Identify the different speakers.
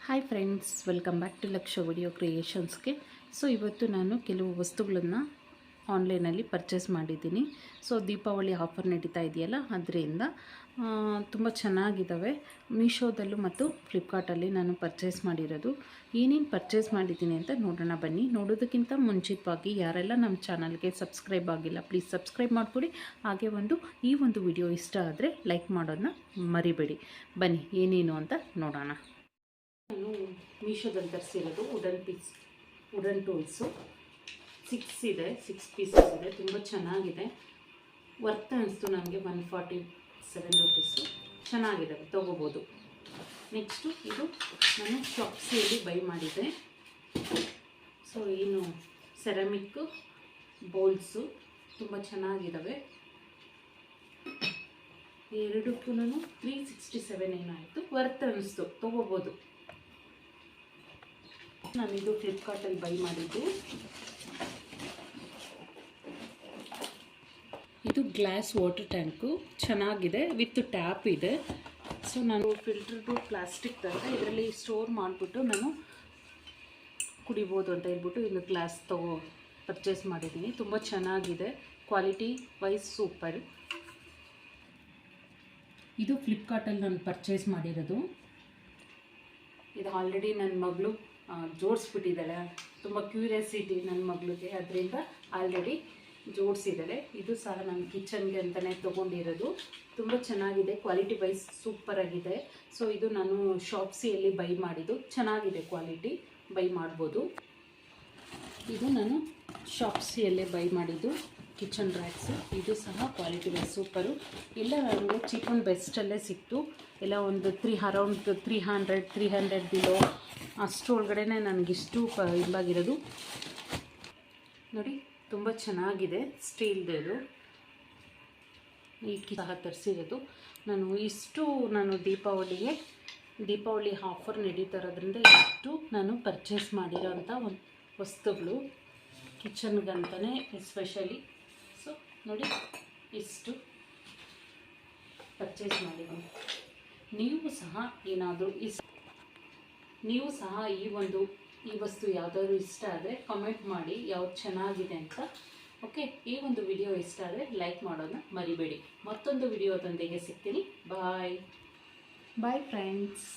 Speaker 1: Hi friends, welcome back to Laksha video ಕ್ರಿಯೇಷನ್ಸ್ಗೆ. So ಇವತ್ತು ನಾನು ಕೆಲವು ವಸ್ತುಗಳನ್ನು ಆನ್ಲೈನಲ್ಲಿ ಪರ್ಚೇಸ್ ಮಾಡಿದ್ದೀನಿ. ಸೊ ದೀಪಾವಳಿ ಆಫರ್ ನಡೀತಾ ಇದೆಯಲ್ಲ, ಅದರಿಂದ ತುಂಬ ಚೆನ್ನಾಗಿದ್ದಾವೆ. ಮೀಶೋದಲ್ಲೂ ಮತ್ತು ಫ್ಲಿಪ್ಕಾರ್ಟಲ್ಲಿ ನಾನು ಪರ್ಚೇಸ್ ಮಾಡಿರೋದು. ಏನೇನು ಪರ್ಚೇಸ್ ಮಾಡಿದ್ದೀನಿ ಅಂತ ನೋಡೋಣ ಬನ್ನಿ. ನೋಡೋದಕ್ಕಿಂತ ಮುಂಚಿತವಾಗಿ ಯಾರೆಲ್ಲ ನಮ್ಮ ಚಾನಲ್ಗೆ ಸಬ್ಸ್ಕ್ರೈಬ್ ಆಗಿಲ್ಲ, ಪ್ಲೀಸ್ ಸಬ್ಸ್ಕ್ರೈಬ್ ಮಾಡಿಕೊಡಿ. ಹಾಗೆ ಈ ಒಂದು ವಿಡಿಯೋ ಇಷ್ಟ ಆದರೆ ಲೈಕ್ ಮಾಡೋದನ್ನ ಮರಿಬೇಡಿ. ಬನ್ನಿ ಏನೇನು ಅಂತ ನೋಡೋಣ. ನಾನು ಮೀಶೋದಲ್ಲಿ ತರಿಸಿರೋದು ವುಡನ್ ಟೂಲ್ಸು 6 ಪೀಸಸ್ ಇದೆ. ತುಂಬ ಚೆನ್ನಾಗಿದೆ. ವರ್ತ್ ಅನಿಸ್ತು ನನಗೆ. 147 ರುಪೀಸು. ಚೆನ್ನಾಗಿದೆ, ತೊಗೋಬೋದು. ನೆಕ್ಸ್ಟು ಇದು ನಾನು ಶಾಪ್ಸಿಯಲ್ಲಿ ಬೈ ಮಾಡಿದೆ. ಸೊ ಏನು ಸೆರಾಮಿಕ್ಕು ಬೌಲ್ಸು ತುಂಬ ಚೆನ್ನಾಗಿದ್ದಾವೆ. ಎರಡಕ್ಕೂ 367 ಏನಾಯಿತು, ವರ್ತ್ ಅನಿಸ್ತು, ತೊಗೋಬೋದು. ನಾನಿದು ಫ್ಲಿಪ್ಕಾರ್ಟಲ್ಲಿ ಬೈ ಮಾಡಿದ್ದು. ಇದು ಗ್ಲಾಸ್ ವಾಟರ್ ಟ್ಯಾಂಕು, ಚೆನ್ನಾಗಿದೆ, ವಿತ್ ಟ್ಯಾಪ್ ಇದೆ. ಸೊ ನಾನು ಫಿಲ್ಟರ್ದು ಪ್ಲಾಸ್ಟಿಕ್ ತಂದೆ, ಇದರಲ್ಲಿ ಸ್ಟೋರ್ ಮಾಡಿಬಿಟ್ಟು ನಾನು ಕುಡಿಬೋದು ಅಂತ ಹೇಳ್ಬಿಟ್ಟು ಇನ್ನು ಗ್ಲಾಸ್ ಪರ್ಚೇಸ್ ಮಾಡಿದ್ದೀನಿ. ತುಂಬ ಚೆನ್ನಾಗಿದೆ, ಕ್ವಾಲಿಟಿ ವೈಸ್ ಸೂಪರ್. ಇದು ಫ್ಲಿಪ್ಕಾರ್ಟಲ್ಲಿ ನಾನು ಪರ್ಚೇಸ್ ಮಾಡಿರೋದು. ಇದು ಆಲ್ರೆಡಿ ನನ್ನ ಮಗಳು ಜೋಡಿಸ್ಬಿಟ್ಟಿದ್ದಾಳೆ. ತುಂಬ ಕ್ಯೂರಿಯಾಸಿಟಿ ನನ್ನ ಮಗಳಿಗೆ, ಅದರಿಂದ ಆಲ್ರೆಡಿ ಜೋಡಿಸಿದ್ದಾಳೆ. ಇದು ಸಹ ನಾನು ಕಿಚನ್ಗೆ ಅಂತಲೇ ತೊಗೊಂಡಿರೋದು. ತುಂಬ ಚೆನ್ನಾಗಿದೆ, ಕ್ವಾಲಿಟಿ ವೈಸ್ ಸೂಪರಾಗಿದೆ. ಸೊ ಇದು ನಾನು ಶಾಪ್ಸಿಯಲ್ಲಿ ಬೈ ಮಾಡಿದ್ದು. ಚೆನ್ನಾಗಿದೆ ಕ್ವಾಲಿಟಿ, ಬೈ ಮಾಡ್ಬೋದು. ಇದು ನಾನು ಶಾಪ್ಸಿಯಲ್ಲೇ ಬೈ ಮಾಡಿದ್ದು ಕಿಚನ್ ರ್ಯಾಕ್ಸು. ಇದು ಸಹ ಕ್ವಾಲಿಟಿ ವೈಸ್ ಸೂಪರು. ಎಲ್ಲ ನನಗೆ ಚೀಪ್ ಆ್ಯಂಡ್ ಬೆಸ್ಟಲ್ಲೇ ಸಿಕ್ತು. ಎಲ್ಲ ಒಂದು ಅರೌಂಡ್ 300 ಬಿಲೋ ಅಷ್ಟರೊಳಗಡೆ ನನಗಿಷ್ಟು ಇವಾಗಿರೋದು. ನೋಡಿ, ತುಂಬ ಚೆನ್ನಾಗಿದೆ. ಸ್ಟೀಲ್ದು ಈ ಸಹ ತರಿಸಿರೋದು. ನಾನು ದೀಪಾವಳಿ ಆಫರ್ ನಡೀತಾ ಇರೋದ್ರಿಂದ ಇಷ್ಟು ನಾನು ಪರ್ಚೇಸ್ ಮಾಡಿರೋಂಥ ಒಂದು ವಸ್ತುಗಳು ಕಿಚನ್ಗಂತಲೇ ಎಸ್ಪೆಷಲಿ. ಸೊ ನೋಡಿ, ಇಷ್ಟು ಪರ್ಚೇಸ್ ಮಾಡಿದ್ದೀನಿ. ನೀವು ಸಹ ಈ ವಸ್ತು ಯಾವುದಾದ್ರು ಇಷ್ಟ ಆದರೆ ಕಮೆಂಟ್ ಮಾಡಿ ಯಾವ್ದು ಚೆನ್ನಾಗಿದೆ ಅಂತ. ಓಕೆ, ಈ ಒಂದು ವಿಡಿಯೋ ಇಷ್ಟ ಆದರೆ ಲೈಕ್ ಮಾಡೋದನ್ನ ಮರಿಬೇಡಿ. ಮತ್ತೊಂದು ವಿಡಿಯೋದೊಂದಿಗೆ ಸಿಗ್ತೀನಿ. Bye friends.